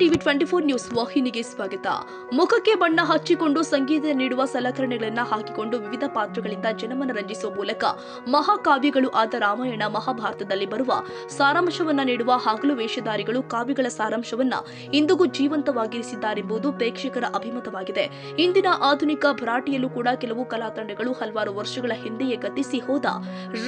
TV 24 news ವಾಹಿನಿಗೆ ಸ್ವಾಗತ. ಮುಖಕ್ಕೆ ಬಣ್ಣ ಹಚ್ಚಿಕೊಂಡು ಸಂಗೀತ ನೀಡುವ ಸಲಕರಣೆಗಳನ್ನು ಹಾಕಿಕೊಂಡು ವಿವಿಧ ಪಾತ್ರಗಳಿಂದ ಜನಮನ ರಂಜಿಸುವ ಮೂಲಕ ಮಹಾಕಾವ್ಯಗಳು ಆದ ರಾಮಾಯಣ ಮಹಾಭಾರತದಲ್ಲಿ ಬರುವ ಸಾರಾಂಶವನ್ನ ನೀಡುವ ಹಗಲು ವೇಷಧಾರಿಗಳು ಕಾವ್ಯಗಳ ಸಾರಾಂಶವನ್ನ ಇಂದಿಗೂ ಜೀವಂತವಾಗಿರಿಸಿದ್ದಾರೆಂಬುದು ಪ್ರೇಕ್ಷಕರ ಅಭಿಮತವಾಗಿದೆ. ಇಂದಿನ ಆಧುನಿಕ ಭರಾಟೆಯಲ್ಲೂ ಕೂಡ ಕೆಲವು ಕಲಾತಂಡಗಳು ಹಲವಾರು ವರ್ಷಗಳ ಹಿಂದೆಯೇ ಗತಿಸಿ ಹೋದ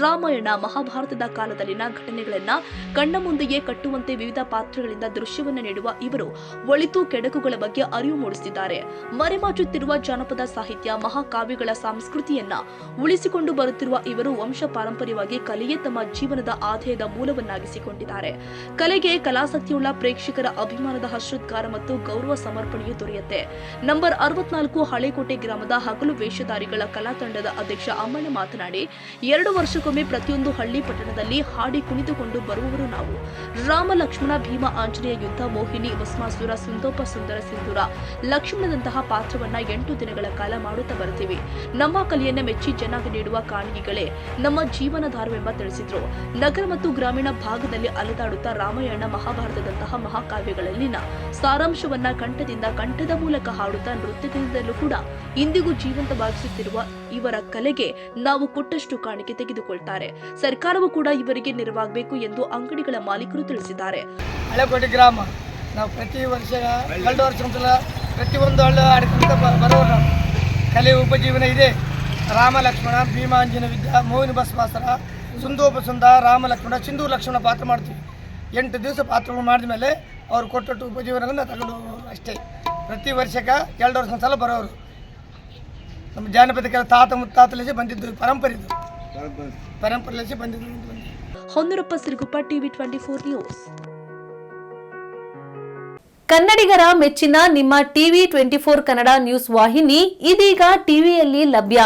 ರಾಮಾಯಣ ಮಹಾಭಾರತದ ಕಾಲದಲ್ಲಿನ ಘಟನೆಗಳನ್ನ ಕಣ್ಣ ಮುಂದೆಯೇ ಕಟ್ಟುವಂತೆ ವಿವಿಧ ಪಾತ್ರಗಳಿಂದ ದೃಶ್ಯವನ್ನ ನೀಡುವ ಇವರು ಒಳಿತು ಕೆಡಕುಗಳ ಬಗ್ಗೆ ಅರಿವು ಮೂಡಿಸುತ್ತಿದ್ದಾರೆ. ಮರೆಮಾಚುತ್ತಿರುವ ಜಾನಪದ ಸಾಹಿತ್ಯ ಮಹಾಕಾವ್ಯಗಳ ಸಂಸ್ಕೃತಿಯನ್ನ ಉಳಿಸಿಕೊಂಡು ಬರುತ್ತಿರುವ ಇವರು ವಂಶ ಪಾರಂಪರ್ಯವಾಗಿ ಕಲೆಯೇ ತಮ್ಮ ಜೀವನದ ಆದಾಯದ ಮೂಲವನ್ನಾಗಿಸಿಕೊಂಡಿದ್ದಾರೆ. ಕಲೆಗೆ ಕಲಾಸಕ್ತಿಯುಳ್ಳ ಪ್ರೇಕ್ಷಕರ ಅಭಿಮಾನದ ಹರ್ಷೋದ್ಗಾರ ಮತ್ತು ಗೌರವ ಸಮರ್ಪಣೆಯು ದೊರೆಯುತ್ತೆ. ನಂಬರ್ 64 ಹಳೆಕೋಟೆ ಗ್ರಾಮದ ಹಗಲು ವೇಷಧಾರಿಗಳ ಕಲಾ ತಂಡದ ಅಧ್ಯಕ್ಷ ಅಮ್ಮಣ್ಣ ಮಾತನಾಡಿ, 2 ವರ್ಷಕ್ಕೊಮ್ಮೆ ಪ್ರತಿಯೊಂದು ಹಳ್ಳಿ ಪಟ್ಟಣದಲ್ಲಿ ಹಾಡಿ ಕುಣಿದುಕೊಂಡು ಬರುವವರು ನಾವು. ರಾಮ ಲಕ್ಷ್ಮಣ ಭೀಮ ಆಂಜನೇಯ ಯುದ್ಧ ಮೋಹಿನಿ ಭಸ್ಮಾಸುರ ಸುಂದೋಪ ಸುಂದರ ಸಿಂಧೂರ ಲಕ್ಷ್ಮಣದಂತಹ ಪಾತ್ರವನ್ನ 8 ದಿನಗಳ ಕಾಲ ಮಾಡುತ್ತಾ ಬರ್ತೀವಿ. ನಮ್ಮ ಕಲೆಯನ್ನ ಮೆಚ್ಚಿ ಜನಾಂಗ ನೀಡುವ ಕಾಣಿಕೆಗಳೇ ನಮ್ಮ ಜೀವನಾಧಾರವೆಂಬ ತಿಳಿಸಿದ್ರು. ನಗರ ಮತ್ತು ಗ್ರಾಮೀಣ ಭಾಗದಲ್ಲಿ ಅಲೆದಾಡುತ್ತಾ ರಾಮಾಯಣ ಮಹಾಭಾರತದಂತಹ ಮಹಾಕಾವ್ಯಗಳಲ್ಲಿನ ಸಾರಾಂಶವನ್ನ ಕಂಠದಿಂದ ಕಂಠದ ಮೂಲಕ ಹಾಡುತ್ತಾ ನೃತ್ಯದಿಂದಲೂ ಕೂಡ ಇಂದಿಗೂ ಜೀವಂತವಾಗಿಸುತ್ತಿರುವ ಇವರ ಕಲೆಗೆ ನಾವು ಕೊಟ್ಟಷ್ಟು ಕಾಣಿಕೆ ತೆಗೆದುಕೊಳ್ತಾರೆ. ಸರ್ಕಾರವು ಕೂಡ ಇವರಿಗೆ ನೆರವಾಗಬೇಕು ಎಂದು ಅಂಗಡಿಗಳ ಮಾಲೀಕರು ತಿಳಿಸಿದ್ದಾರೆ. ಹಳೆಕೋಟೆ ಗ್ರಾಮ ನಾವು ಪ್ರತಿ ವರ್ಷ 2 ವರ್ಷ ಪ್ರತಿಯೊಂದು ಹಳ್ಳಿ ಆಡ್ಕೊಂತ ಬರೋರು. ನಾವು ಕಲೆ ಉಪಜೀವನ ಇದೆ. ರಾಮ ಲಕ್ಷ್ಮಣ ಭೀಮಾಂಜನ ವಿದ್ಯಾ ಮೋಹಿನಿ ಭಸ್ಮಾಸುರ ಸುಂದೋಪ ಸುಂದರ ರಾಮ ಲಕ್ಷ್ಮಣ ಸಿಂಧೂರು ಲಕ್ಷ್ಮಣ ಪಾತ್ರ ಮಾಡ್ತೀವಿ. 8 ದಿವಸ ಪಾತ್ರಗಳು ಮಾಡಿದ ಮೇಲೆ ಅವ್ರು ಕೊಟ್ಟಟ್ಟು ಉಪಜೀವನವನ್ನು ತಗೊಂಡು ಅಷ್ಟೇ. ಪ್ರತಿ ವರ್ಷಕ್ಕೆ 2 ವರ್ಷ ಒಂದ್ಸಲ ಬರೋರು. ನಮ್ಮ ಜಾನಪದ ತಾತ ಮುತ್ತಾತಲೇಸಿ ಬಂದಿದ್ದು ಪರಂಪರೆಲೇಸಿ ಬಂದಿದ್ದು. Honnurappa Siruguppa TV 24 news. ಕನ್ನಡಿಗರ ಮೆಚ್ಚಿನ ನಿಮ್ಮ ಟಿವಿ 24 ಕನ್ನಡ ನ್ಯೂಸ್ ವಾಹಿನಿ ಇದೀಗ ಟಿವಿಯಲ್ಲಿ ಲಭ್ಯ.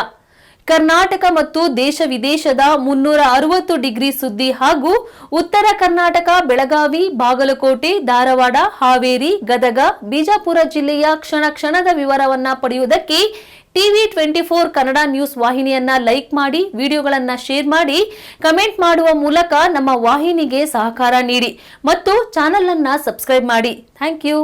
ಕರ್ನಾಟಕ ಮತ್ತು ದೇಶ ವಿದೇಶದ 360 ಡಿಗ್ರಿ ಸುದ್ದಿ ಹಾಗೂ ಉತ್ತರ ಕರ್ನಾಟಕ ಬೆಳಗಾವಿ, ಬಾಗಲಕೋಟೆ, ಧಾರವಾಡ, ಹಾವೇರಿ, ಗದಗ, ಬಿಜಾಪುರ ಜಿಲ್ಲೆಯ ಕ್ಷಣ ಕ್ಷಣದ ವಿವರವನ್ನ ಪಡೆಯುವುದಕ್ಕೆ ಟಿವಿ 24 ಕನ್ನಡ ನ್ಯೂಸ್ ವಾಹಿನಿಯನ್ನ ಲೈಕ್ ಮಾಡಿ, ವಿಡಿಯೋಗಳನ್ನ ಶೇರ್ ಮಾಡಿ, ಕಮೆಂಟ್ ಮಾಡುವ ಮೂಲಕ ನಮ್ಮ ವಾಹಿನಿಗೆ ಸಹಕಾರ ನೀಡಿ ಮತ್ತು ಚಾನೆಲ್ ಅನ್ನ ಸಬ್ಸ್ಕ್ರೈಬ್ ಮಾಡಿ. Thank you.